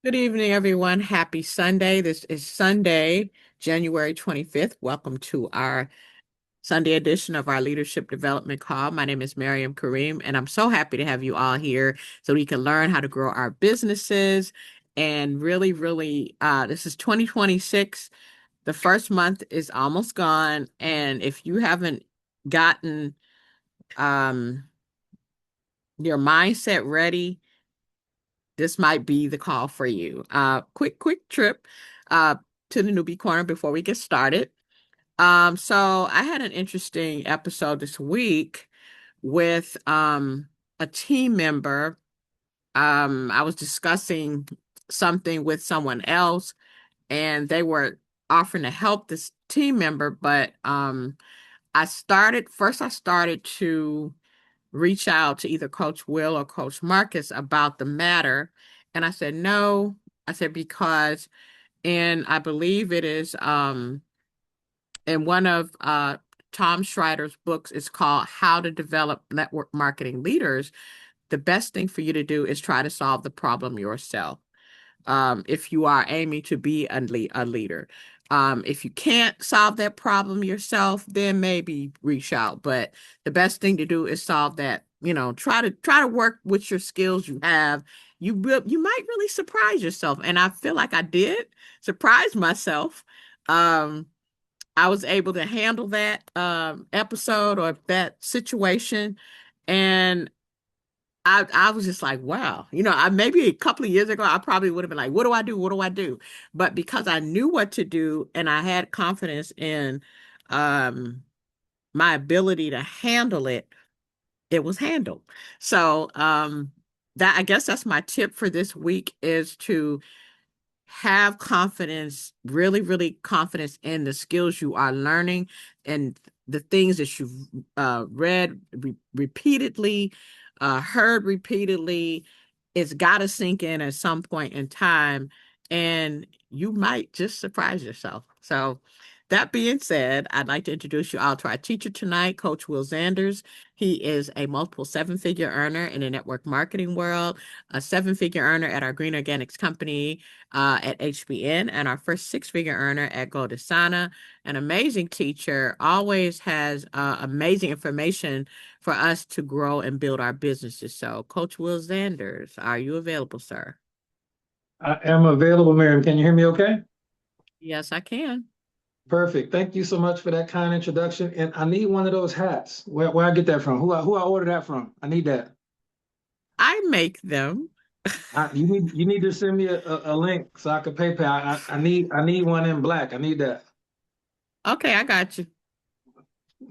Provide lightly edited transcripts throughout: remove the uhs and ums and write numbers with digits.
Good evening, everyone. Happy Sunday. This is Sunday, January 25th. Welcome to our Sunday edition of our Leadership Development Call. My name is Miriam Kareem, and I'm so happy to have you all here so we can learn how to grow our businesses. And this is 2026. The first month is almost gone. And if you haven't gotten um, your mindset ready, this might be the call for you. Quick trip uh, to the newbie corner before we get started. So I had an interesting episode this week with a team member. I was discussing something with someone else, and they were offering to help this team member, but I started to reach out to either Coach Will or Coach Marcus about the matter. And I said, no. I said, because I believe it is in one of Tom Schreider's books, it's called How to Develop Network Marketing Leaders. The best thing for you to do is try to solve the problem yourself if you are aiming to be a leader. If you can't solve that problem yourself, then maybe reach out. But the best thing to do is solve that. Try to work with your skills you have. You might really surprise yourself, and I feel like I did surprise myself. Um, I was able to handle that episode or that situation, and I was just like, wow. Maybe a couple of years ago, I probably would have been like, what do I do? What do I do? But because I knew what to do and I had confidence in um, my ability to handle it, it was handled. So that I guess that's my tip for this week is to have confidence, really confidence in the skills you are learning and the things that you've read repeatedly, heard repeatedly. It's got to sink in at some point in time, and you might just surprise yourself. So, that being said, I'd like to introduce you all to our teacher tonight, Coach Will Zanders. He is a multiple seven-figure earner in the network marketing world, a seven-figure earner at our Green Organics company, at HBN, and our first six-figure earner at Goldesana. An amazing teacher, always has amazing information for us to grow and build our businesses. So, Coach Will Zanders, are you available, sir? I am available, Miriam. Can you hear me okay? Yes, I can. Perfect. Thank you so much for that kind introduction. And I need one of those hats. Where I get that from? Who I order that from? I need that. I make them. You need to send me a link so I can PayPal. I need one in black. I need that. Okay, I got you.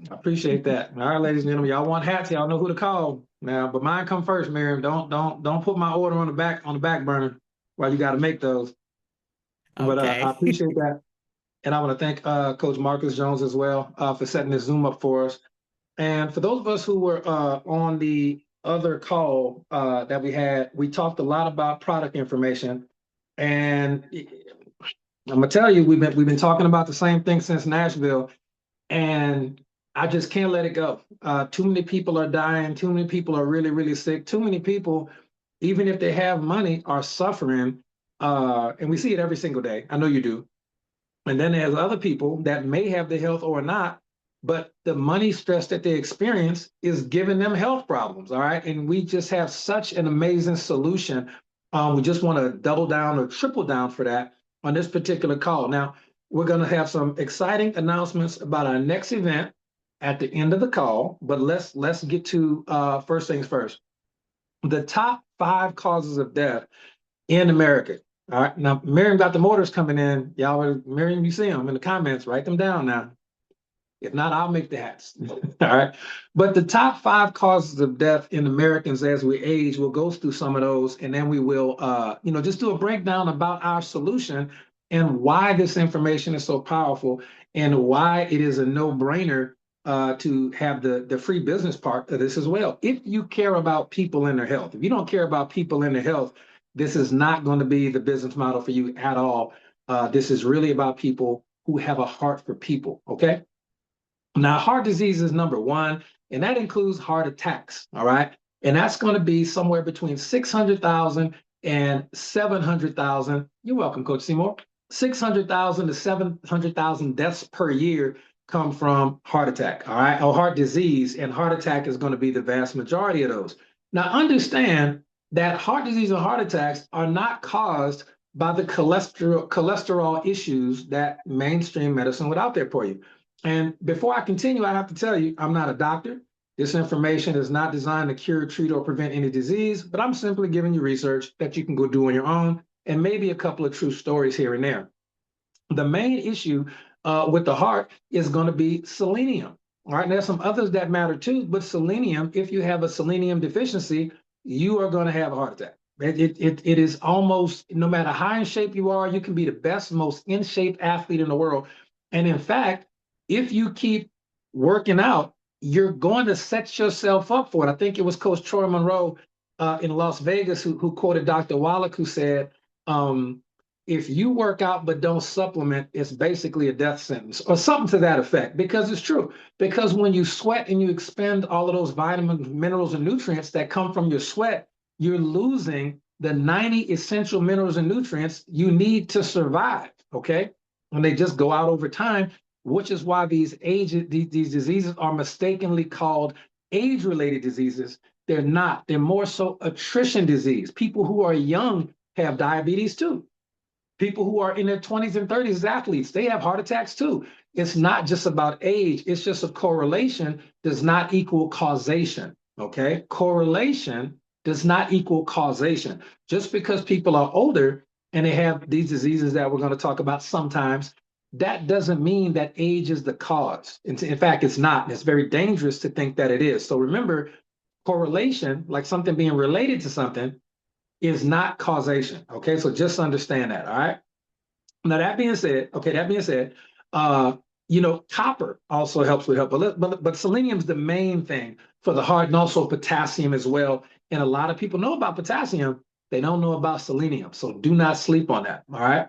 I appreciate that. All right, ladies and gentlemen, y'all want hats? Y'all know who to call now. But mine come first, Miriam. Don't put my order on the back burner while you got to make those. But I Okay. appreciate that. And I want to thank Coach Marcus Jones as well for setting this Zoom up for us. And for those of us who were on the other call that we had, we talked a lot about product information. And I'm gonna tell you, we've been talking about the same thing since Nashville, and I just can't let it go. Too many people are dying. Too many people are really sick. Too many people, even if they have money, are suffering. And we see it every single day. I know you do. And then there's other people that may have the health or not, but the money stress that they experience is giving them health problems. All right. And we just have such an amazing solution. We just want to double down or triple down for that on this particular call. Now, we're going to have some exciting announcements about our next event at the end of the call, but let's get to first things first. The top 5 causes of death in America. All right. Now, Miriam got the orders coming in. Miriam, you see them in the comments. Write them down now. If not, I'll make the hats. All right. But the top 5 causes of death in Americans as we age, we'll go through some of those, and then we will, just do a breakdown about our solution and why this information is so powerful and why it is a no-brainer to have the free business part of this as well. If you care about people and their health, if you don't care about people and their health, this is not going to be the business model for you at all. This is really about people who have a heart for people. Okay. Now, heart disease is number one, and that includes heart attacks. All right. And that's going to be somewhere between 600,000 and 700,000, you're welcome, Coach Seymour, 600,000 to 700,000 deaths per year come from heart attack, all right, or heart disease, and heart attack is going to be the vast majority of those. Now, understand that heart disease and heart attacks are not caused by the cholesterol issues that mainstream medicine would out there for you. And before I continue, I have to tell you, I'm not a doctor. This information is not designed to cure, treat, or prevent any disease, but I'm simply giving you research that you can go do on your own and maybe a couple of true stories here and there. The main issue with the heart is going to be selenium. All right, and there's some others that matter too, but selenium, if you have a selenium deficiency, you are going to have a heart attack. It is almost, no matter how in shape you are, you can be the best, most in shape athlete in the world. And in fact, if you keep working out, you're going to set yourself up for it. I think it was Coach Troy Monroe in Las Vegas who quoted Dr. Wallach, who said, if you work out but don't supplement, it's basically a death sentence or something to that effect, because it's true. Because when you sweat and you expend all of those vitamins, minerals, and nutrients that come from your sweat, you're losing the 90 essential minerals and nutrients you need to survive, okay? And they just go out over time, which is why these diseases are mistakenly called age-related diseases. They're not. They're more so attrition disease. People who are young have diabetes too. People who are in their 20s and 30s, athletes, they have heart attacks too. It's not just about age. It's just a correlation does not equal causation, okay? Correlation does not equal causation. Just because people are older and they have these diseases that we're going to talk about sometimes, that doesn't mean that age is the cause. In fact, it's not. It's very dangerous to think that it is. So remember, correlation, like something being related to something, is not causation. Okay, so just understand that. All right. Now that being said, copper also helps with health, but selenium is the main thing for the heart, and also potassium as well. And a lot of people know about potassium, they don't know about selenium. So do not sleep on that. All right.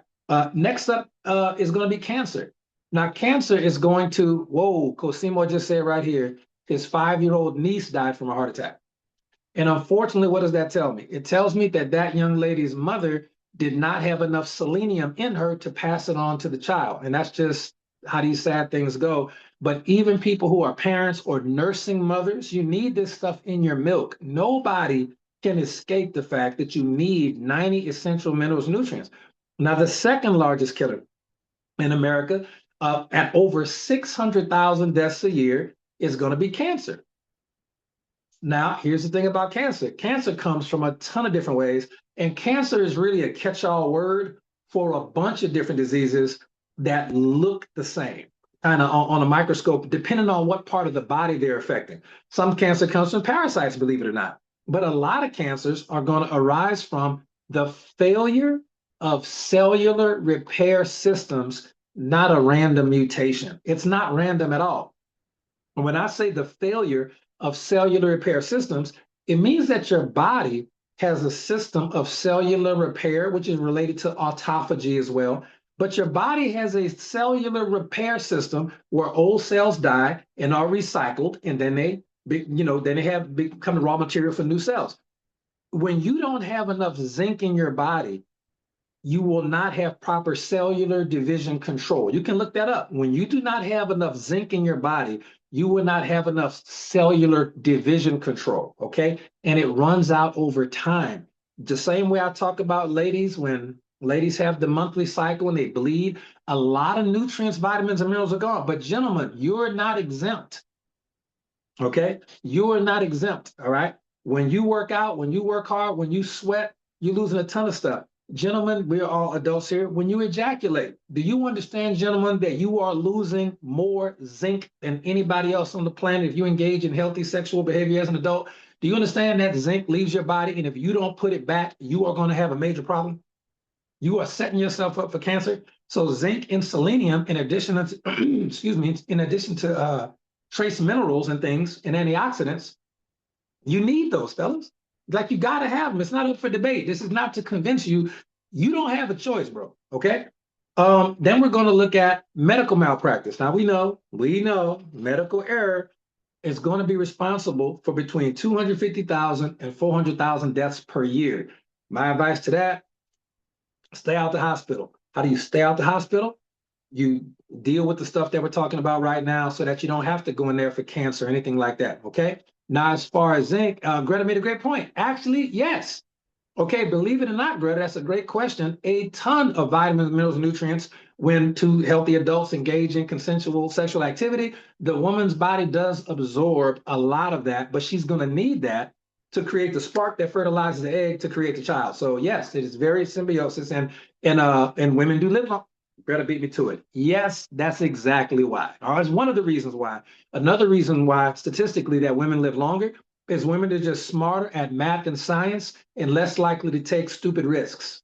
Next up is going to be cancer. Now, cancer is going to, whoa, Cosimo just said right here, his 5-year-old niece died from a heart attack. And unfortunately, what does that tell me? It tells me that that young lady's mother did not have enough selenium in her to pass it on to the child. And that's just how these sad things go. But even people who are parents or nursing mothers, you need this stuff in your milk. Nobody can escape the fact that you need 90 essential minerals and nutrients. Now, the second largest killer in America, at over 600,000 deaths a year, is going to be cancer. Now, here's the thing about cancer. Cancer comes from a ton of different ways, and cancer is really a catch-all word for a bunch of different diseases that look the same, kind of on a microscope, depending on what part of the body they're affecting. Some cancer comes from parasites, believe it or not, but a lot of cancers are going to arise from the failure of cellular repair systems, not a random mutation. It's not random at all. And when I say the failure of cellular repair systems, it means that your body has a system of cellular repair, which is related to autophagy as well. But your body has a cellular repair system where old cells die and are recycled, and then they become the raw material for new cells. When you don't have enough zinc in your body, you will not have proper cellular division control. You can look that up. When you do not have enough zinc in your body, you will not have enough cellular division control, okay? And it runs out over time. The same way I talk about ladies, when ladies have the monthly cycle and they bleed, a lot of nutrients, vitamins, and minerals are gone. But gentlemen, you're not exempt, okay? You are not exempt, all right? When you work out, when you work hard, when you sweat, you're losing a ton of stuff. Gentlemen, we're all adults here. When you ejaculate, do you understand, gentlemen, that you are losing more zinc than anybody else on the planet if you engage in healthy sexual behavior as an adult? Do you understand that zinc leaves your body, and if you don't put it back, you are going to have a major problem? You are setting yourself up for cancer. So zinc and selenium, in addition to, in addition to trace minerals and things and antioxidants, you need those, fellas. Like, you got to have them. It's not up for debate. This is not to convince you. You don't have a choice, bro. Okay. Then we're going to look at medical malpractice. Now we know medical error is going to be responsible for between 250,000 and 400,000 deaths per year. My advice to that, stay out the hospital. How do you stay out the hospital? You deal with the stuff that we're talking about right now so that you don't have to go in there for cancer or anything like that. Okay. Now, as far as zinc, Greta made a great point. Actually, yes. Okay, believe it or not, Greta, that's a great question. A ton of vitamins, minerals, and nutrients when two healthy adults engage in consensual sexual activity. The woman's body does absorb a lot of that, but she's going to need that to create the spark that fertilizes the egg to create the child. So yes, it is very symbiosis, and women do live long. Greta beat me to it. Yes, that's exactly why. Or it's one of the reasons why. Another reason why statistically that women live longer is women are just smarter at math and science and less likely to take stupid risks.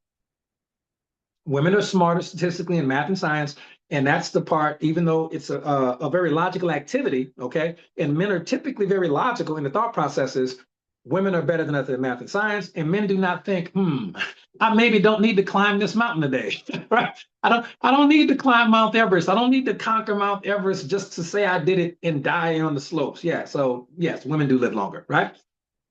Women are smarter statistically in math and science, and that's the part, even though it's a very logical activity, okay, and men are typically very logical in the thought processes, women are better than us in math and science, and men do not think, I maybe don't need to climb this mountain today, right? I don't need to climb Mount Everest. I don't need to conquer Mount Everest just to say I did it and die on the slopes. Yeah, so yes, women do live longer, right?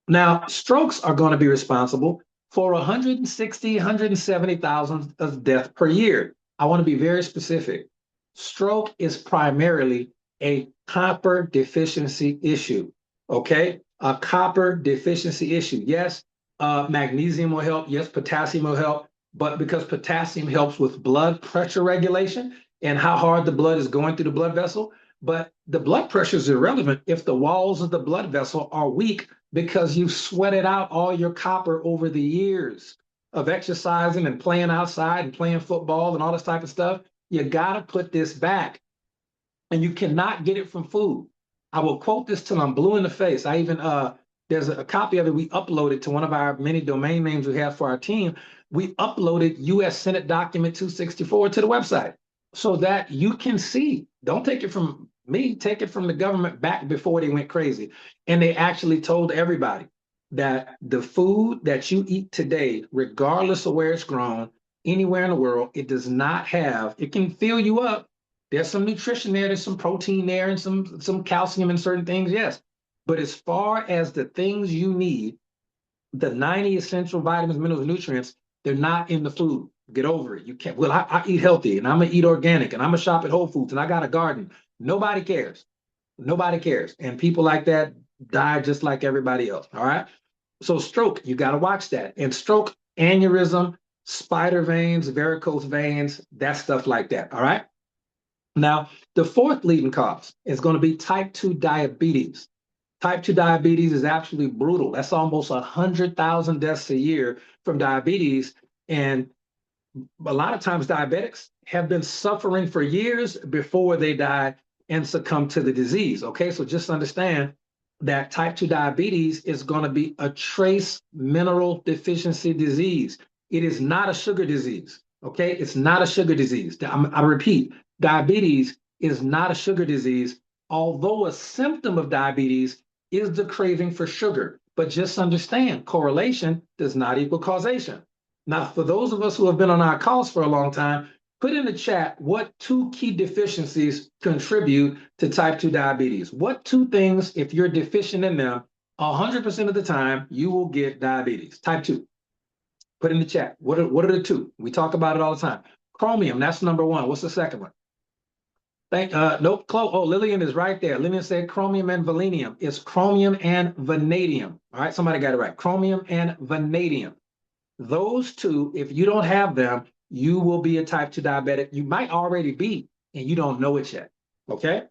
Now, strokes are going to be responsible for 160, 170,000 of death per year. I want to be very specific. Stroke is primarily a copper deficiency issue. Okay, a copper deficiency issue. Yes, magnesium will help. Yes, potassium will help. But because potassium helps with blood pressure regulation and how hard the blood is going through the blood vessel, but the blood pressure is irrelevant if the walls of the blood vessel are weak because you've sweated out all your copper over the years of exercising and playing outside and playing football and all this type of stuff. You got to put this back. And you cannot get it from food. I will quote this till I'm blue in the face. I even, there's a copy of it we uploaded to one of our many domain names we have for our team. We uploaded US Senate Document 264 to the website so that you can see. Don't take it from me, take it from the government back before they went crazy. And they actually told everybody that the food that you eat today, regardless of where it's grown, anywhere in the world, it does not have, it can fill you up. There's some nutrition there, there's some protein there, and some calcium and certain things, yes. But as far as the things you need, the 90 essential vitamins, minerals, and nutrients, they're not in the food. Get over it. You can't. Well, I eat healthy, and I'm gonna eat organic, and I'm gonna shop at Whole Foods, and I got a garden. Nobody cares. Nobody cares. And people like that die just like everybody else. All right. So stroke, you got to watch that. And stroke, aneurysm, spider veins, varicose veins, that stuff like that. All right. Now, the fourth leading cause is going to be type 2 diabetes. Type 2 diabetes is absolutely brutal. That's almost 100,000 deaths a year from diabetes. And a lot of times diabetics have been suffering for years before they die and succumb to the disease. Okay, so just understand that type 2 diabetes is going to be a trace mineral deficiency disease. It is not a sugar disease. Okay, it's not a sugar disease. I repeat, diabetes is not a sugar disease, although a symptom of diabetes is the craving for sugar. But just understand, correlation does not equal causation. Now, for those of us who have been on our calls for a long time, put in the chat what two key deficiencies contribute to type 2 diabetes. What two things, if you're deficient in them, 100% of the time, you will get diabetes, type 2. Put in the chat. What are the two? We talk about it all the time. Chromium, that's number one. What's the second one? Nope, Lillian is right there. Lillian said chromium and vanadium. It's chromium and vanadium. All right, somebody got it right. Chromium and vanadium. Those two, if you don't have them, you will be a type 2 diabetic. You might already be, and you don't know it yet. Okay.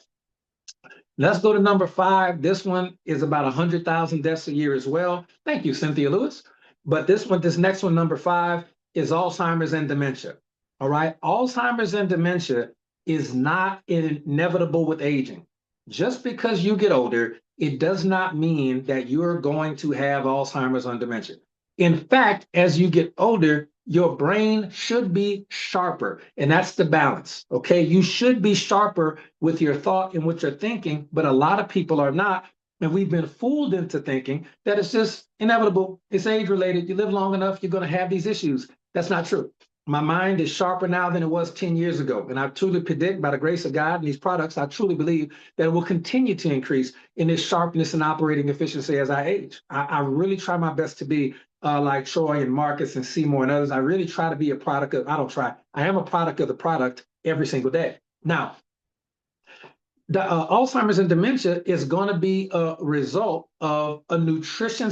Let's go to number 5. This one is about 100,000 deaths a year as well. Thank you, Cynthia Lewis. But this next one, number 5, is Alzheimer's and dementia. All right. Alzheimer's and dementia is not inevitable with aging. Just because you get older, it does not mean that you're going to have Alzheimer's and dementia. In fact, as you get older, your brain should be sharper, and that's the balance, okay? You should be sharper with your thought and with your thinking, but a lot of people are not, and we've been fooled into thinking that it's just inevitable, it's age-related, you live long enough, you're gonna have these issues. That's not true. My mind is sharper now than it was 10 years ago, and I truly predict, by the grace of God and these products, I truly believe that it will continue to increase in this sharpness and operating efficiency as I age. I really try my best to be like Troy and Marcus and Seymour and others. I really try to be a product of, I don't try, I am a product of the product every single day. Now, the Alzheimer's and dementia is going to be a result of a nutrition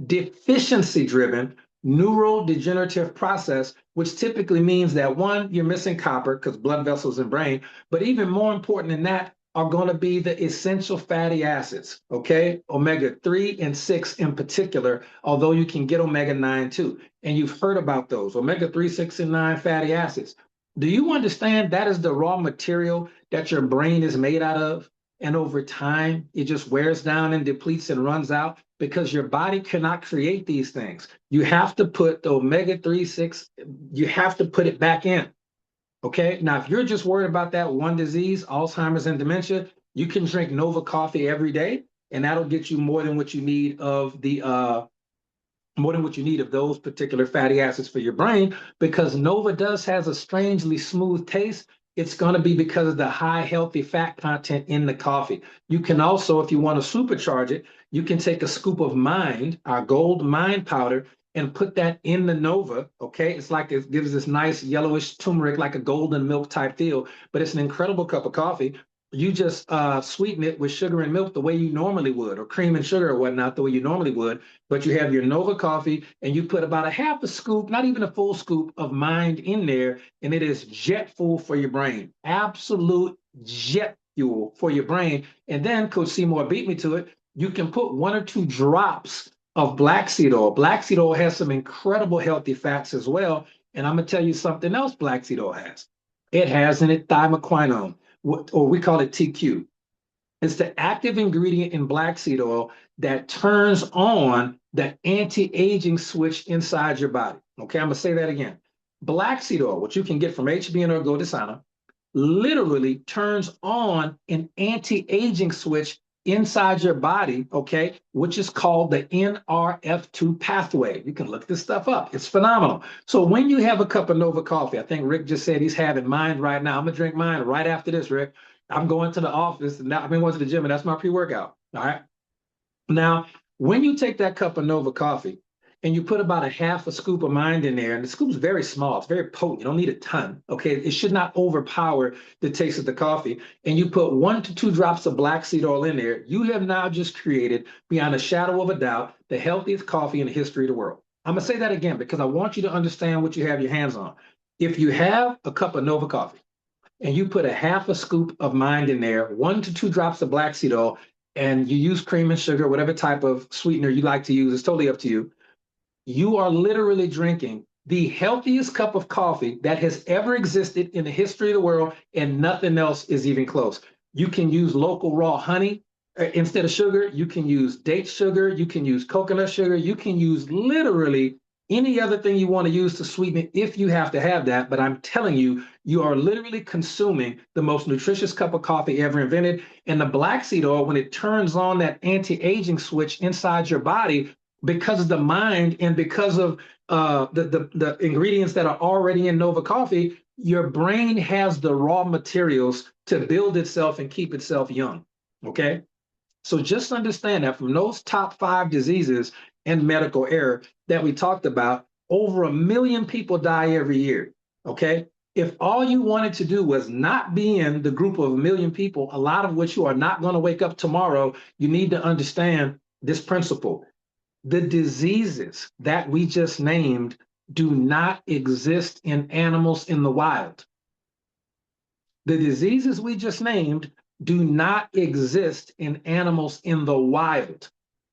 deficiency driven neurodegenerative process, which typically means that one, you're missing copper because blood vessels and brain, but even more important than that are going to be the essential fatty acids, okay? Omega 3 and 6 in particular, although you can get omega 9 too. And you've heard about those omega 3, 6, and 9 fatty acids. Do you understand that is the raw material that your brain is made out of? And over time, it just wears down and depletes and runs out because your body cannot create these things. You have to put the omega 3, 6, you have to put it back in. Okay. Now, if you're just worried about that one disease, Alzheimer's and dementia, you can drink Nova coffee every day, and that'll get you more than what you need of the more than what you need of those particular fatty acids for your brain, because Nova has a strangely smooth taste. It's going to be because of the high healthy fat content in the coffee. You can also, if you want to supercharge it, you can take a scoop of Mind, our gold Mind powder, and put that in the Nova. Okay, it's like it gives this nice yellowish turmeric, like a golden milk type feel, but it's an incredible cup of coffee. You just sweeten it with sugar and milk the way you normally would, or cream and sugar or whatnot the way you normally would. But you have your Nova coffee and you put about a half a scoop, not even a full scoop of Mind in there, and it is jet fuel for your brain. Absolute jet fuel for your brain. And then Coach Seymour beat me to it. You can put 1 or 2 drops of black seed oil. Black seed oil has some incredible healthy fats as well. And I'm going to tell you something else black seed oil has. It has in it thymoquinone, or we call it TQ. It's the active ingredient in black seed oil that turns on the anti-aging switch inside your body. Okay, I'm gonna say that again. Black seed oil, which you can get from HBN or Godisana, literally turns on an anti-aging switch inside your body, okay, which is called the NRF2 pathway. You can look this stuff up. It's phenomenal. So when you have a cup of Nova coffee, I think Rick just said he's having mine right now. I'm gonna drink mine right after this, Rick. I'm going to the office and now I've been going to the gym and that's my pre-workout. All right. Now, when you take that cup of Nova coffee and you put about a half a scoop of Mind in there, and the scoop's very small, it's very potent. You don't need a ton. Okay. It should not overpower the taste of the coffee. And you put 1 to 2 drops of black seed oil in there, you have now just created, beyond a shadow of a doubt, the healthiest coffee in the history of the world. I'm gonna say that again because I want you to understand what you have your hands on. If you have a cup of Nova coffee, and you put a half a scoop of Mind in there, 1 to 2 drops of black seed oil, and you use cream and sugar, whatever type of sweetener you like to use, it's totally up to you. You are literally drinking the healthiest cup of coffee that has ever existed in the history of the world, and nothing else is even close. You can use local raw honey instead of sugar. You can use date sugar. You can use coconut sugar. You can use literally any other thing you want to use to sweeten it if you have to have that. But I'm telling you, you are literally consuming the most nutritious cup of coffee ever invented. And the black seed oil, when it turns on that anti-aging switch inside your body, because of the Mind and because of the ingredients that are already in Nova coffee, your brain has the raw materials to build itself and keep itself young. Okay. So just understand that from those top 5 diseases and medical error that we talked about, over 1 million people die every year. Okay. If all you wanted to do was not be in the group of 1 million people, a lot of which you are not going to wake up tomorrow, you need to understand this principle. The diseases that we just named do not exist in animals in the wild. The diseases we just named do not exist in animals in the wild.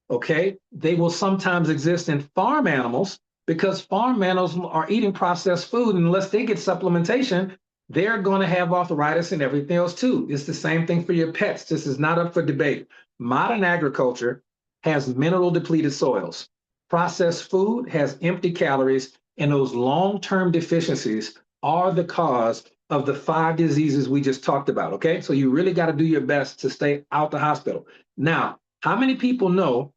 Okay, they will sometimes exist in farm animals because farm animals are eating processed food, and unless they get supplementation, they're going to have arthritis and everything else too. It's the same thing for your pets. This is not up for debate. Modern agriculture has mineral depleted soils. Processed food has empty calories, and those long-term deficiencies are the cause of the 5 diseases we just talked about. Okay, so you really got to do your best to stay out the hospital. Now, how many people know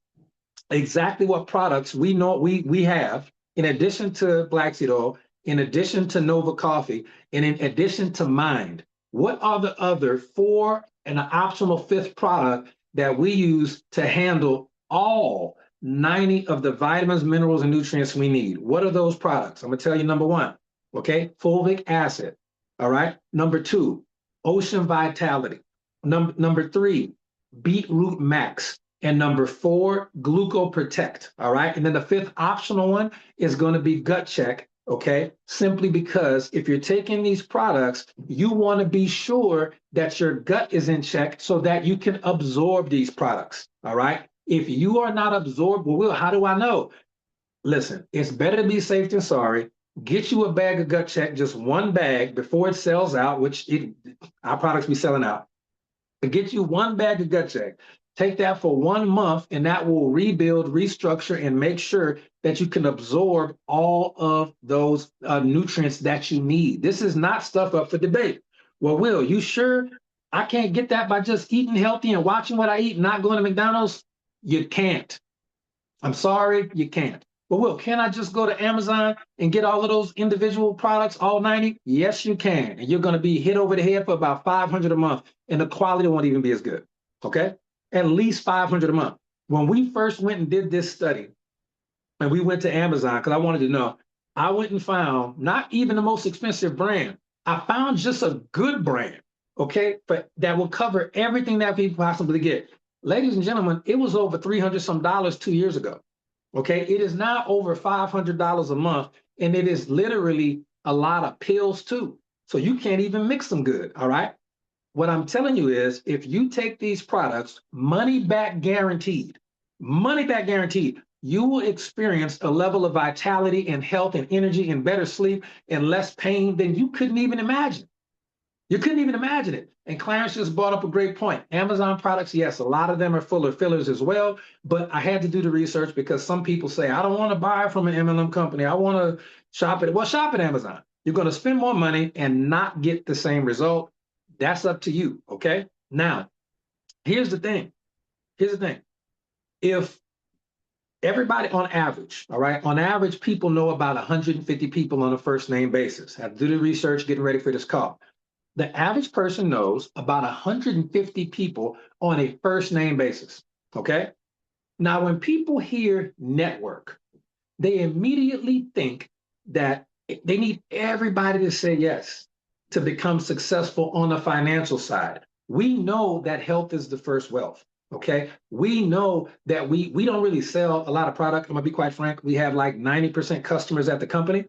exactly what products we know we have in addition to black seed oil, in addition to Nova coffee, and in addition to Mind? What are the other 4 and an optional 5th product that we use to handle all 90 of the vitamins, minerals, and nutrients we need. What are those products? I'm going to tell you number one, okay? Fulvic acid. All right. Number two, Ocean Vitality. Number three, Beetroot Max. And number four, Glucoprotect. All right. And then the fifth optional one is going to be Gut Check. Okay. Simply because if you're taking these products, you want to be sure that your gut is in check so that you can absorb these products. All right. If you are not absorbed, well, how do I know? Listen, it's better to be safe than sorry. Get you a bag of Gut Check, just one bag before it sells out, which our products be selling out. Get you one bag of Gut Check. Take that for 1 month, and that will rebuild, restructure, and make sure that you can absorb all of those nutrients that you need. This is not stuff up for debate. Well, Will, you sure I can't get that by just eating healthy and watching what I eat, not going to McDonald's? You can't. I'm sorry, you can't. But Will, can I just go to Amazon and get all of those individual products, all 90? Yes, you can. And you're going to be hit over the head for about $500 a month, and the quality won't even be as good. Okay? At least $500 a month. When we first went and did this study, and we went to Amazon, because I wanted to know, I went and found not even the most expensive brand. I found just a good brand, okay, but that will cover everything that we possibly get. Ladies and gentlemen, it was over $300 some 2 years ago. Okay, it is now over $500 a month, and it is literally a lot of pills too. So you can't even mix them good. All right. What I'm telling you is if you take these products, money back guaranteed, you will experience a level of vitality and health and energy and better sleep and less pain than you couldn't even imagine. You couldn't even imagine it. And Clarence just brought up a great point. Amazon products, yes, a lot of them are full of fillers as well, but I had to do the research because some people say, I don't want to buy from an MLM company. I want to shop it. Well, shop at Amazon. You're going to spend more money and not get the same result. That's up to you, okay? Now, here's the thing. If everybody on average, all right, on average, people know about 150 people on a first name basis. I have to do the research, getting ready for this call. The average person knows about 150 people on a first name basis, okay? Now, when people hear network, they immediately think that they need everybody to say yes to become successful on the financial side. We know that health is the first wealth, okay? We know that we don't really sell a lot of product. I'm gonna be quite frank. We have like 90% customers at the company.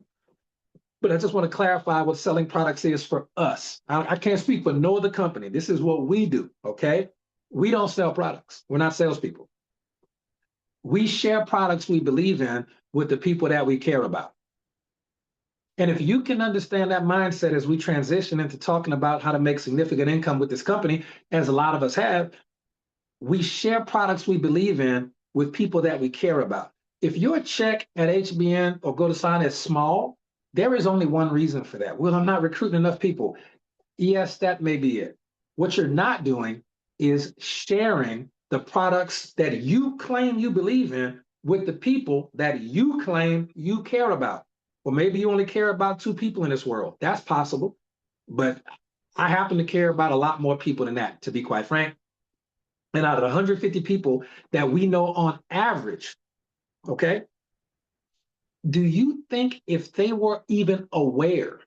But I just want to clarify what selling products is for us. I can't speak for no other company. This is what we do, okay? We don't sell products. We're not salespeople. We share products we believe in with the people that we care about. And if you can understand that mindset as we transition into talking about how to make significant income with this company, as a lot of us have, we share products we believe in with people that we care about. If your check at HBN or Go to Sign is small, there is only one reason for that. Well, I'm not recruiting enough people. Yes, that may be it. What you're not doing is sharing the products that you claim you believe in with the people that you claim you care about. Well, maybe you only care about 2 people in this world. That's possible. But I happen to care about a lot more people than that, to be quite frank. And out of the 150 people that we know on average, okay, do you think if they were even aware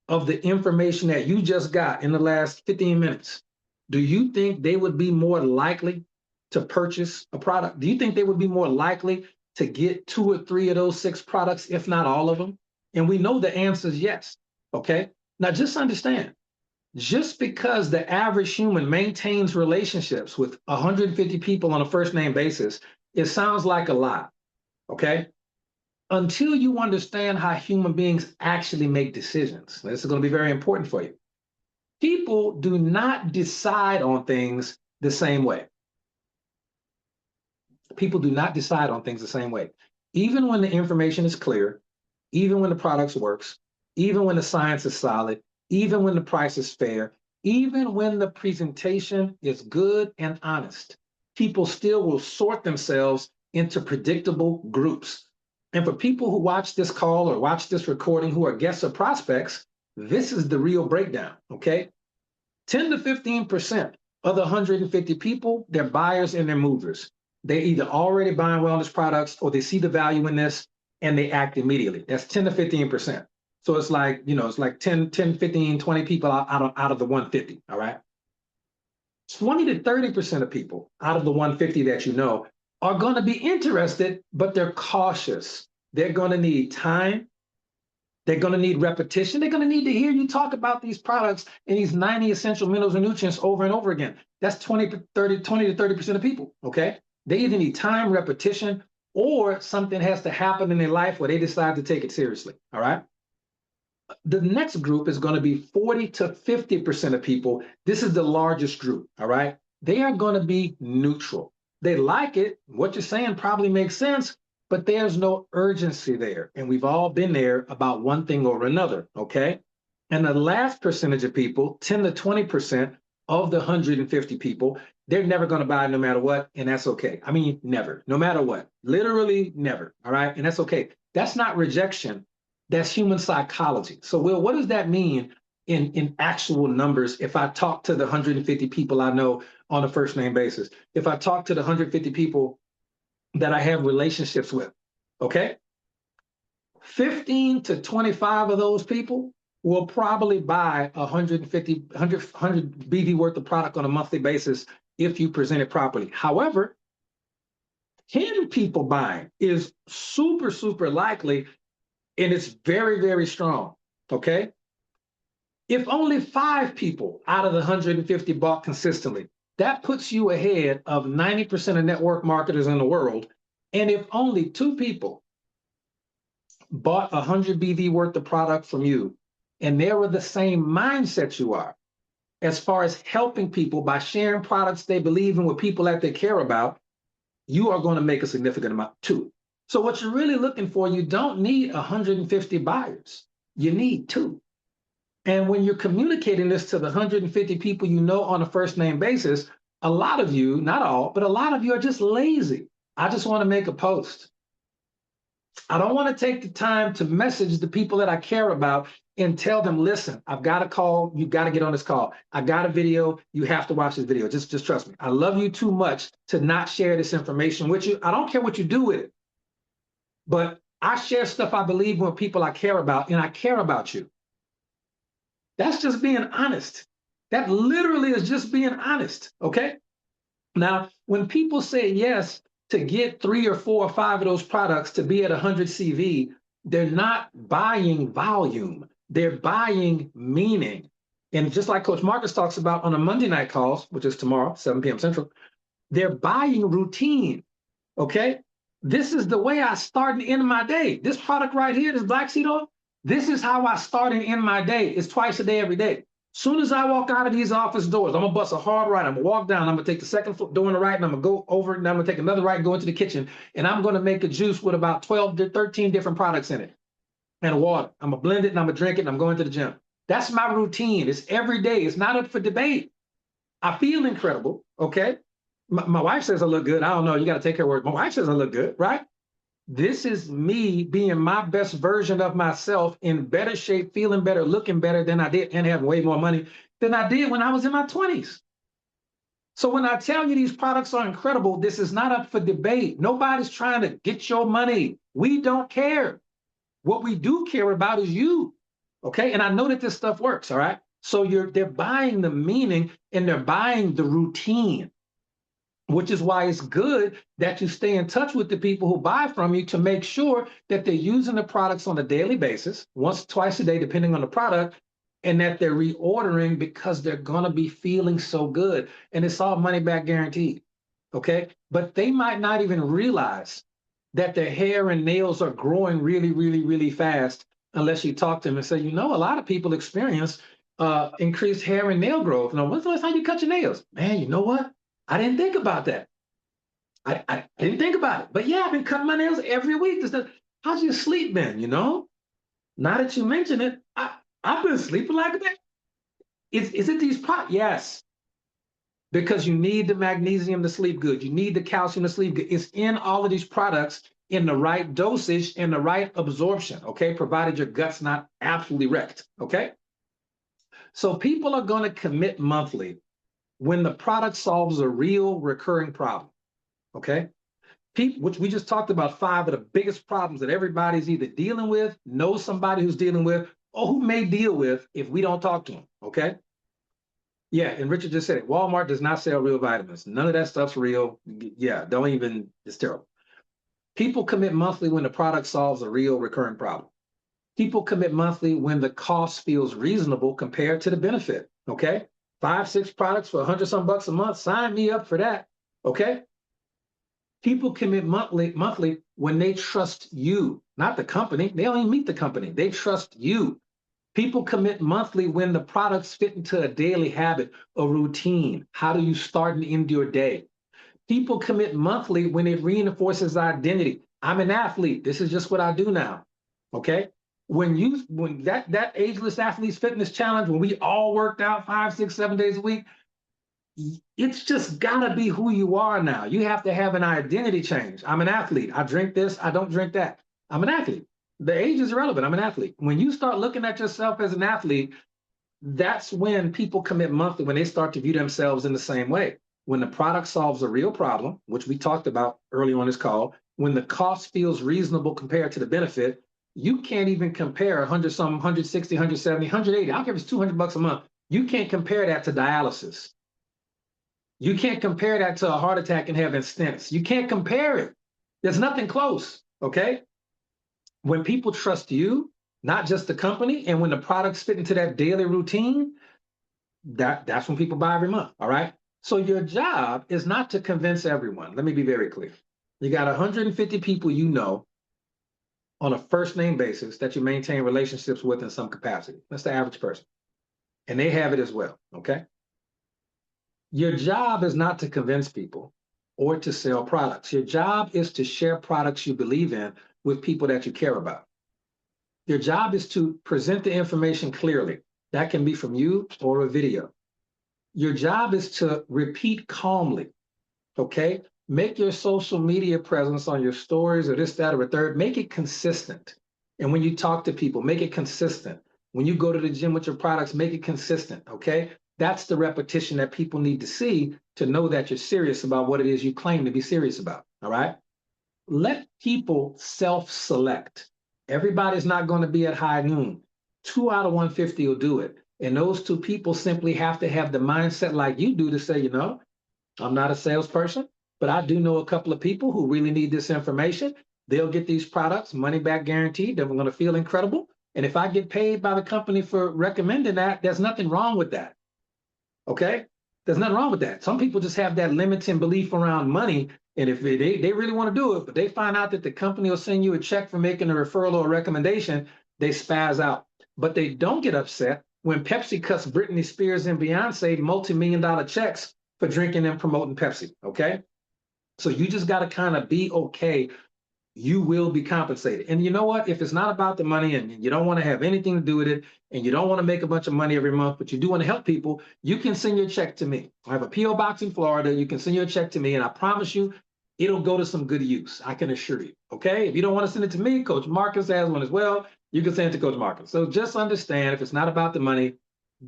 of the information that you just got in the last 15 minutes, do you think they would be more likely to purchase a product? Do you think they would be more likely to get 2 or 3 of those 6 products, if not all of them? And we know the answer is yes, okay? Now just understand, just because the average human maintains relationships with 150 people on a first name basis, it sounds like a lot, okay? Until you understand how human beings actually make decisions. This is going to be very important for you. People do not decide on things the same way. People do not decide on things the same way. Even when the information is clear, even when the product works, even when the science is solid, even when the price is fair, even when the presentation is good and honest, people still will sort themselves into predictable groups. And for people who watch this call or watch this recording who are guests or prospects, this is the real breakdown, okay? 10 to 15% of the 150 people, they're buyers and they're movers. They either already buying wellness products or they see the value in this and they act immediately. That's 10 to 15%. So it's like, it's like 10, 15, 20 people out of the 150. All right. 20 to 30% of people out of the 150 that are going to be interested, but they're cautious. They're going to need time. They're going to need repetition. They're going to need to hear you talk about these products and these 90 essential minerals and nutrients over and over again. That's 20 to 30% of people. Okay. They either need time, repetition, or something has to happen in their life where they decide to take it seriously. All right. The next group is going to be 40 to 50% of people. This is the largest group. All right. They are going to be neutral. They like it. What you're saying probably makes sense, but there's no urgency there. And we've all been there about one thing or another. Okay. And the last percentage of people, 10 to 20% of the 150 people, they're never going to buy no matter what. And that's okay. I mean, never, no matter what, literally never. All right. And that's okay. That's not rejection. That's human psychology. So, Will, what does that mean in actual numbers if I talk to the 150 people I know on a first name basis? If I talk to the 150 people that I have relationships with, okay? 15 to 25 of those people will probably buy 150, 100 BV worth of product on a monthly basis if you present it properly. However, 10 people buying is super, super likely. And it's very, very strong, okay? If only 5 people out of the 150 bought consistently, that puts you ahead of 90% of network marketers in the world. And if only 2 people bought 100 BV worth of product from you, and they were the same mindset you are, as far as helping people by sharing products they believe in with people that they care about, you are going to make a significant amount too. So what you're really looking for, you don't need 150 buyers. You need 2. And when you're communicating this to the 150 people you know on a first name basis, a lot of you, not all, but a lot of you are just lazy. I just want to make a post. I don't want to take the time to message the people that I care about and tell them, listen, I've got a call. You've got to get on this call. I got a video. You have to watch this video. Just trust me. I love you too much to not share this information with you. I don't care what you do with it. But I share stuff I believe in with people I care about, and I care about you. That's just being honest. That literally is just being honest, okay? Now, when people say yes to get 3 or 4 or 5 of those products to be at 100 CV, they're not buying volume. They're buying meaning. And just like Coach Marcus talks about on a Monday night calls, which is tomorrow, 7 p.m. Central, they're buying routine, okay? This is the way I start and end my day. This product right here, this black seed oil, this is how I start and end my day. It's twice a day, every day. Soon as I walk out of these office doors, I'm gonna bust a hard right. I'm gonna walk down. I'm gonna take the second door on the right, and I'm gonna go over, and I'm gonna take another right and go into the kitchen, and I'm gonna make a juice with about 12 to 13 different products in it and water. I'm gonna blend it and I'm gonna drink it and I'm going to the gym. That's my routine. It's every day. It's not up for debate. I feel incredible, okay? My wife says I look good. I don't know. You got to take care of work. My wife says I look good, right? This is me being my best version of myself in better shape, feeling better, looking better than I did, and having way more money than I did when I was in my 20s. So when I tell you these products are incredible, this is not up for debate. Nobody's trying to get your money. We don't care. What we do care about is you, okay? And I know that this stuff works, all right? So they're buying the meaning and they're buying the routine, which is why it's good that you stay in touch with the people who buy from you to make sure that they're using the products on a daily basis, once, twice a day, depending on the product, and that they're reordering because they're going to be feeling so good. And it's all money back guaranteed, okay? But they might not even realize that their hair and nails are growing really, really, really fast unless you talk to them and say, a lot of people experience increased hair and nail growth. Now, when's the last time you cut your nails? Man, you know what? I didn't think about that. I didn't think about it. But yeah, I've been cutting my nails every week. How's your sleep been, Now that you mention it, I've been sleeping like that. Is it these products? Yes. Because you need the magnesium to sleep good. You need the calcium to sleep good. It's in all of these products in the right dosage and the right absorption, okay? Provided your gut's not absolutely wrecked, okay? So people are going to commit monthly when the product solves a real recurring problem, okay? People, which we just talked about, 5 of the biggest problems that everybody's either dealing with, knows somebody who's dealing with, or who may deal with if we don't talk to them. Okay. Yeah, and Richard just said it. Walmart does not sell real vitamins. None of that stuff's real. Yeah, don't even, it's terrible. People commit monthly when the product solves a real recurring problem. People commit monthly when the cost feels reasonable compared to the benefit. Okay. 5, 6 products for 100 some bucks a month. Sign me up for that. Okay. People commit monthly when they trust you, not the company. They don't even meet the company. They trust you. People commit monthly when the products fit into a daily habit, a routine. How do you start and end your day? People commit monthly when it reinforces identity. I'm an athlete. This is just what I do now. Okay. When that ageless athletes fitness challenge, when we all worked out 5, 6, 7 days a week, it's just gotta be who you are now. You have to have an identity change. I'm an athlete. I drink this. I don't drink that. I'm an athlete. The age is irrelevant. I'm an athlete. When you start looking at yourself as an athlete, that's when people commit monthly, when they start to view themselves in the same way. When the product solves a real problem, which we talked about early on this call, when the cost feels reasonable compared to the benefit, you can't even compare 100 some, 160, 170, 180. I don't care if it's 200 bucks a month. You can't compare that to dialysis. You can't compare that to a heart attack and having stents. You can't compare it. There's nothing close. Okay. When people trust you, not just the company, and when the products fit into that daily routine, that's when people buy every month. All right. So your job is not to convince everyone. Let me be very clear. You got 150 people you know on a first name basis that you maintain relationships with in some capacity. That's the average person. And they have it as well. Okay. Your job is not to convince people or to sell products. Your job is to share products you believe in with people that you care about. Your job is to present the information clearly. That can be from you or a video. Your job is to repeat calmly, okay? Make your social media presence on your stories or this, that, or a third, make it consistent. And when you talk to people, make it consistent. When you go to the gym with your products, make it consistent, okay? That's the repetition that people need to see to know that you're serious about what it is you claim to be serious about, all right? Let people self-select. Everybody's not going to be at high noon. 2 out of 150 will do it. And those 2 people simply have to have the mindset like you do to say, you know, I'm not a salesperson, but I do know a couple of people who really need this information. They'll get these products, money back guaranteed. They're going to feel incredible. And if I get paid by the company for recommending that, there's nothing wrong with that. Okay? There's nothing wrong with that. Some people just have that limiting belief around money. And if they really want to do it, but they find out that the company will send you a check for making a referral or a recommendation, they spaz out. But they don't get upset when Pepsi cuts Britney Spears and Beyonce multi-million-dollar checks for drinking and promoting Pepsi, okay? So you just got to kind of be okay. You will be compensated. And you know what? If it's not about the money and you don't want to have anything to do with it and you don't want to make a bunch of money every month, but you do want to help people, you can send your check to me. I have a P.O. box in Florida. You can send your check to me, and I promise you, it'll go to some good use. I can assure you, okay? If you don't want to send it to me, Coach Marcus has one as well. You can send it to Coach Marcus. So just understand, if it's not about the money,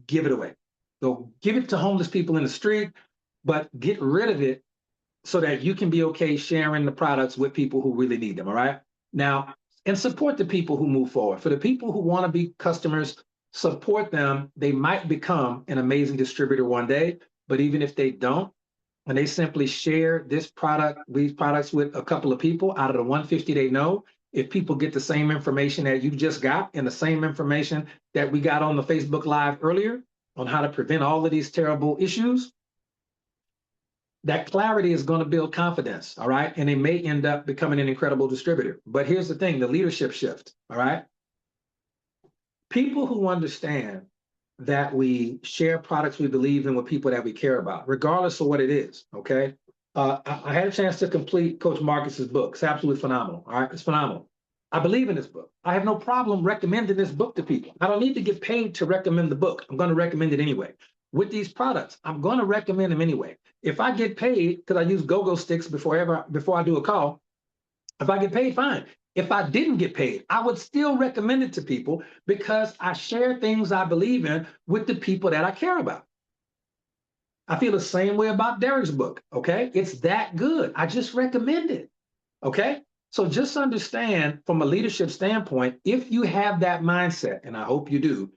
give it away. So give it to homeless people in the street, but get rid of it so that you can be okay sharing the products with people who really need them, all right? Now, and support the people who move forward. For the people who want to be customers, support them. They might become an amazing distributor one day, but even if they don't, and they simply share these products with a couple of people out of the 150 they know, if people get the same information that you just got and the same information that we got on the Facebook Live earlier on how to prevent all of these terrible issues, that clarity is going to build confidence, all right? And they may end up becoming an incredible distributor. But here's the thing, the leadership shift, all right? People who understand that we share products we believe in with people that we care about, regardless of what it is, okay? I had a chance to complete Coach Marcus's book. It's absolutely phenomenal, all right? It's phenomenal. I believe in this book. I have no problem recommending this book to people. I don't need to get paid to recommend the book. I'm going to recommend it anyway. With these products, I'm going to recommend them anyway. If I get paid, because I use go-go sticks before I do a call, if I get paid, fine. If I didn't get paid, I would still recommend it to people because I share things I believe in with the people that I care about. I feel the same way about Derek's book, okay? It's that good. I just recommend it. Okay. So just understand from a leadership standpoint, if you have that mindset, and I hope you do,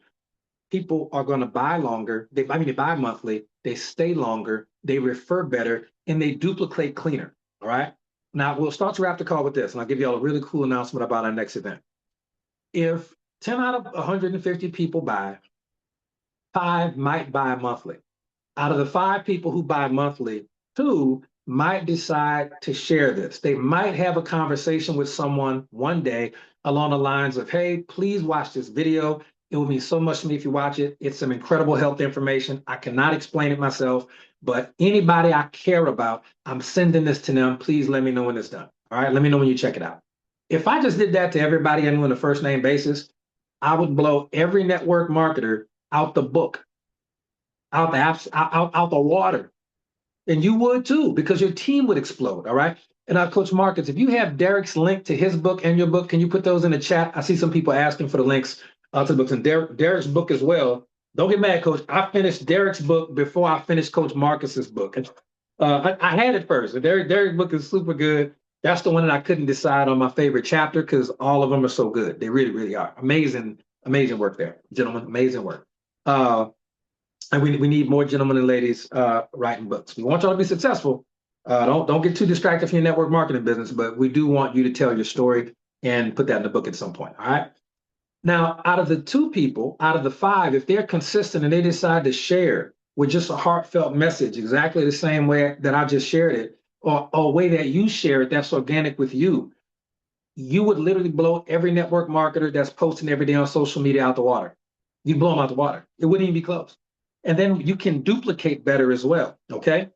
people are going to buy longer. They buy monthly, they stay longer, they refer better, and they duplicate cleaner. All right. Now we'll start to wrap the call with this, and I'll give you all a really cool announcement about our next event. If 10 out of 150 people buy, 5 might buy monthly. Out of the 5 people who buy monthly, 2 might decide to share this. They might have a conversation with someone one day along the lines of, hey, please watch this video. It will mean so much to me if you watch it. It's some incredible health information. I cannot explain it myself, but anybody I care about, I'm sending this to them. Please let me know when it's done. All right, let me know when you check it out. If I just did that to everybody I knew on a first name basis, I would blow every network marketer out the book, out the apps, out the water. And you would too, because your team would explode. All right. And Coach Marcus, if you have Derek's link to his book and your book, can you put those in the chat? I see some people asking for the links to the books and Derek's book as well. Don't get mad, Coach. I finished Derek's book before I finished Coach Marcus's book. And I had it first. Derek's book is super good. That's the one that I couldn't decide on my favorite chapter because all of them are so good. They really, really are. Amazing, amazing work there, gentlemen. Amazing work. And we need more gentlemen and ladies writing books. We want y'all to be successful. Don't get too distracted from your network marketing business, but we do want you to tell your story and put that in the book at some point. All right. Now, out of the 2 people, out of the 5, if they're consistent and they decide to share with just a heartfelt message, exactly the same way that I just shared it, or a way that you share it, that's organic with you, you would literally blow every network marketer that's posting every day on social media out the water. You'd blow them out the water. It wouldn't even be close. And then you can duplicate better as well. Okay.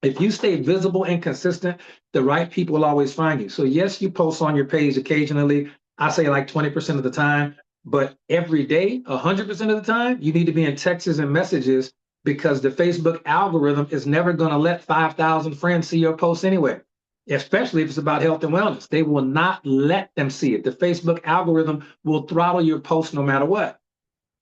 If you stay visible and consistent, the right people will always find you. So yes, you post on your page occasionally. I say like 20% of the time, but every day, 100% of the time, you need to be in texts and messages because the Facebook algorithm is never going to let 5,000 friends see your post anyway, especially if it's about health and wellness. They will not let them see it. The Facebook algorithm will throttle your post no matter what.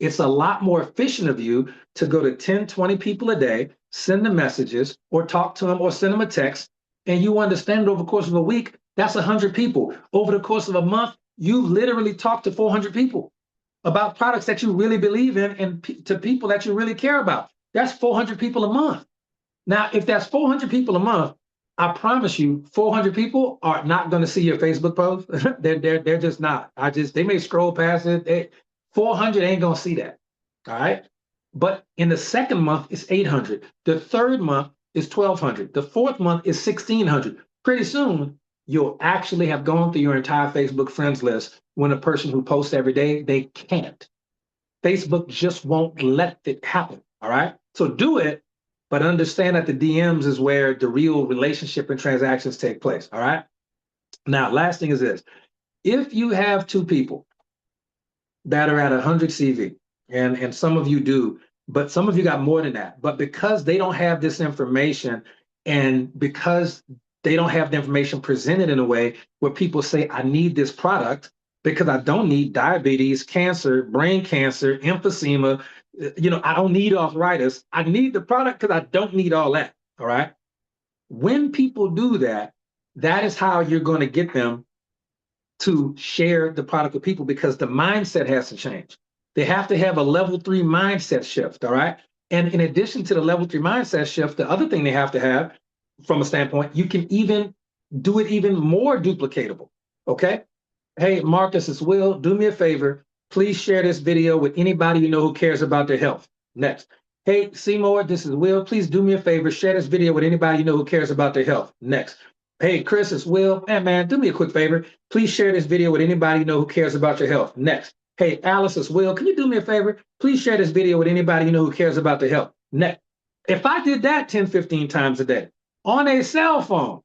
It's a lot more efficient of you to go to 10, 20 people a day, send them messages or talk to them or send them a text. And you understand over the course of a week, that's 100 people. Over the course of a month, you literally talk to 400 people about products that you really believe in and to people that you really care about. That's 400 people a month. Now, if that's 400 people a month, I promise you, 400 people are not going to see your Facebook post. they're just not. They may scroll past it. 400 ain't going to see that. All right. But in the second month, it's 800. The third month is 1,200. The fourth month is 1,600. Pretty soon, you'll actually have gone through your entire Facebook friends list when a person who posts every day, they can't. Facebook just won't let it happen. All right. So do it, but understand that the DMs is where the real relationship and transactions take place. All right. Now, last thing is this. If you have 2 people that are at 100 CV, and some of you do, but some of you got more than that. But because they don't have this information and because they don't have the information presented in a way where people say, I need this product because I don't need diabetes, cancer, brain cancer, emphysema, I don't need arthritis. I need the product because I don't need all that. All right. When people do that, that is how you're going to get them to share the product with people because the mindset has to change. They have to have a level 3 mindset shift. All right. And in addition to the level 3 mindset shift, the other thing they have to have from a standpoint, you can even do it even more duplicatable. Okay. Hey, Marcus, it's Will. Do me a favor. Please share this video with anybody you know who cares about their health. Next. Hey, Seymour, this is Will. Please do me a favor. Share this video with anybody you know who cares about their health. Next. Hey, Chris, it's Will. Hey, man, do me a quick favor. Please share this video with anybody you know who cares about your health. Next. Hey, Alice, it's Will. Can you do me a favor? Please share this video with anybody you know who cares about their health. Next. If I did that 10, 15 times a day on a cell phone,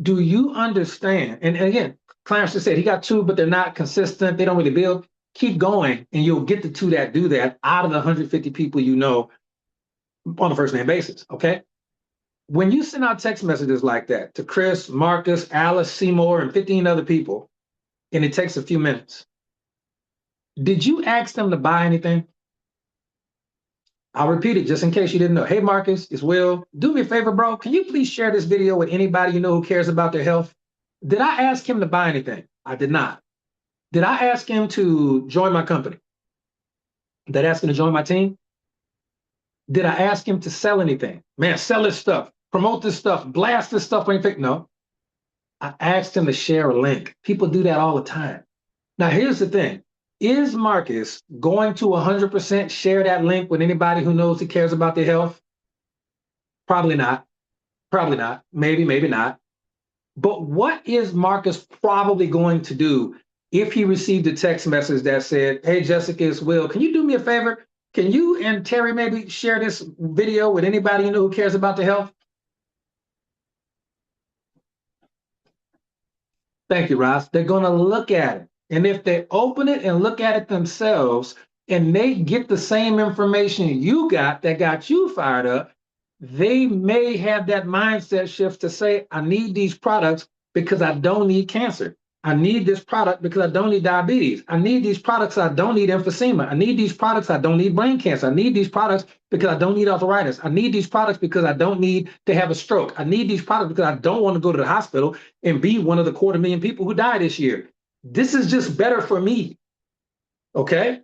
do you understand? And again, Clarence just said he got 2, but they're not consistent. They don't really build. Keep going, and you'll get the 2 that do that out of the 150 people you know on a first name basis. Okay. When you send out text messages like that to Chris, Marcus, Alice, Seymour, and 15 other people, and it takes a few minutes, did you ask them to buy anything? I'll repeat it just in case you didn't know. Hey, Marcus, it's Will. Do me a favor, bro. Can you please share this video with anybody you know who cares about their health? Did I ask him to buy anything? I did not. Did I ask him to join my company? Did I ask him to join my team? Did I ask him to sell anything? Man, sell this stuff, promote this stuff, blast this stuff on anything. No. I asked him to share a link. People do that all the time. Now, here's the thing. Is Marcus going to 100% share that link with anybody who knows he cares about their health? Probably not. Probably not. Maybe, maybe not. But what is Marcus probably going to do if he received a text message that said, hey, Jessica, it's Will, can you do me a favor? Can you and Terry maybe share this video with anybody you know who cares about their health? Thank you, Ross. They're going to look at it. And if they open it and look at it themselves and they get the same information you got that got you fired up, they may have that mindset shift to say, I need these products because I don't need cancer. I need this product because I don't need diabetes. I need these products. I don't need emphysema. I need these products. I don't need brain cancer. I need these products because I don't need arthritis. I need these products because I don't need to have a stroke. I need these products because I don't want to go to the hospital and be one of the 250,000 people who die this year. This is just better for me. Okay?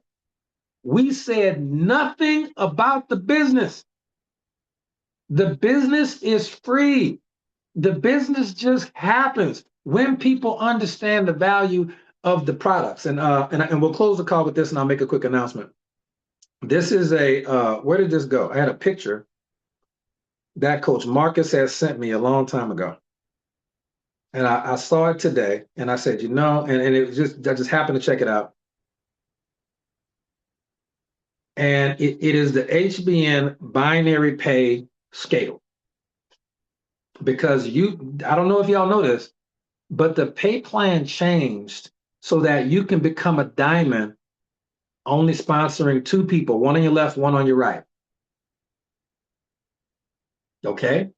We said nothing about the business. The business is free. The business just happens when people understand the value of the products. And we'll close the call with this, and I'll make a quick announcement. This is where did this go? I had a picture that Coach Marcus has sent me a long time ago. And I saw it today, and I said, and I just happened to check it out. And it is the HBN binary pay scale. Because I don't know if y'all know this, but the pay plan changed so that you can become a diamond only sponsoring 2 people, one on your left, one on your right. Okay?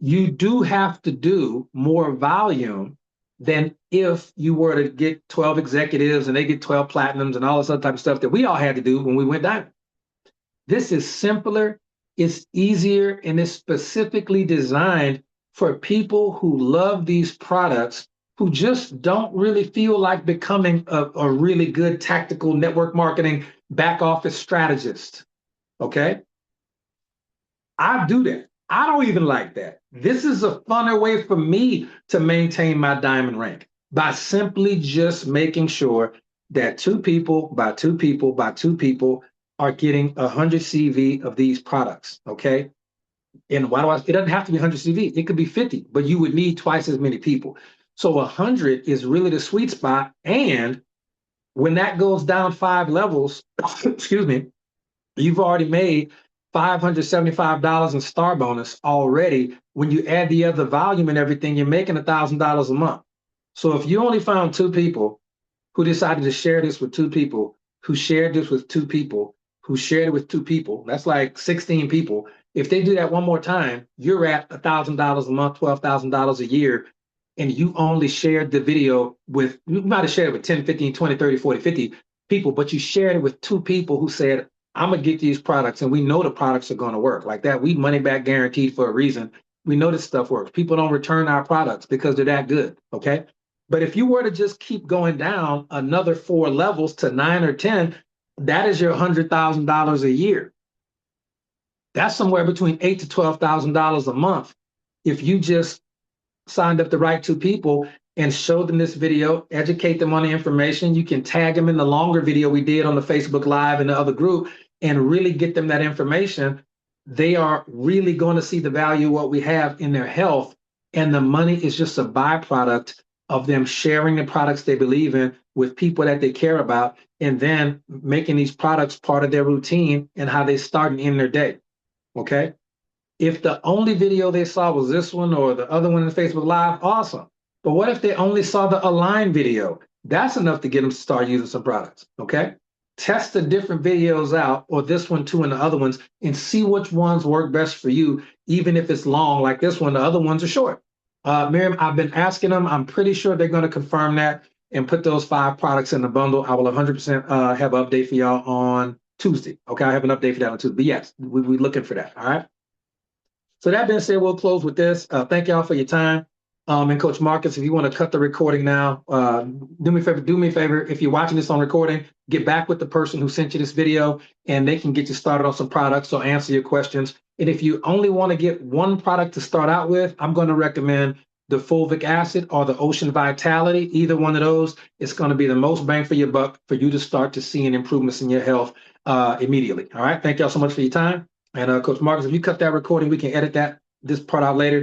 You do have to do more volume than if you were to get 12 executives and they get 12 platinums and all this other type of stuff that we all had to do when we went diamond. This is simpler, it's easier, and it's specifically designed for people who love these products, who just don't really feel like becoming a really good tactical network marketing back office strategist. Okay? I do that. I don't even like that. This is a funner way for me to maintain my diamond rank by simply just making sure that 2 people by 2 people by 2 people are getting 100 CV of these products. Okay? And it doesn't have to be 100 CV. It could be 50, but you would need twice as many people. So 100 is really the sweet spot. And when that goes down 5 levels, excuse me, you've already made $575 in star bonus already. When you add the other volume and everything, you're making $1,000 a month. So if you only found 2 people who decided to share this with 2 people, who shared this with 2 people, who shared it with 2 people, that's like 16 people. If they do that one more time, you're at $1,000 a month, $12,000 a year, and you only shared the video with, you might have shared it with 10, 15, 20, 30, 40, 50 people, but you shared it with 2 people who said, I'm going to get these products, and we know the products are going to work. Like that, we money back guaranteed for a reason. We know this stuff works. People don't return our products because they're that good, okay? But if you were to just keep going down another 4 levels to 9 or 10, that is your $100,000 a year. That's somewhere between $8,000 to $12,000 a month if you just signed up the right 2 people and showed them this video, educate them on the information. You can tag them in the longer video we did on the Facebook Live and the other group and really get them that information. They are really going to see the value of what we have in their health. And the money is just a byproduct of them sharing the products they believe in with people that they care about, and then making these products part of their routine and how they start and end their day. Okay? If the only video they saw was this one or the other one in Facebook Live, awesome. But what if they only saw the Align video? That's enough to get them to start using some products, okay? Test the different videos out, or this one too and the other ones, and see which ones work best for you, even if it's long like this one. The other ones are short. Miriam, I've been asking them. I'm pretty sure they're going to confirm that and put those 5 products in the bundle. I will 100% have an update for y'all on Tuesday. Okay, I have an update for that on Tuesday. But yes, we're looking for that. All right. So that being said, we'll close with this. Thank y'all for your time. And Coach Marcus, if you want to cut the recording now, do me a favor. Do me a favor. If you're watching this on recording, get back with the person who sent you this video, and they can get you started on some products or answer your questions. And if you only want to get one product to start out with, I'm going to recommend the fulvic acid or the Ocean Vitality. Either one of those, it's going to be the most bang for your buck for you to start to seeing improvements in your health immediately. All right. Thank y'all so much for your time. And Coach Marcus, if you cut that recording, we can edit this part out later.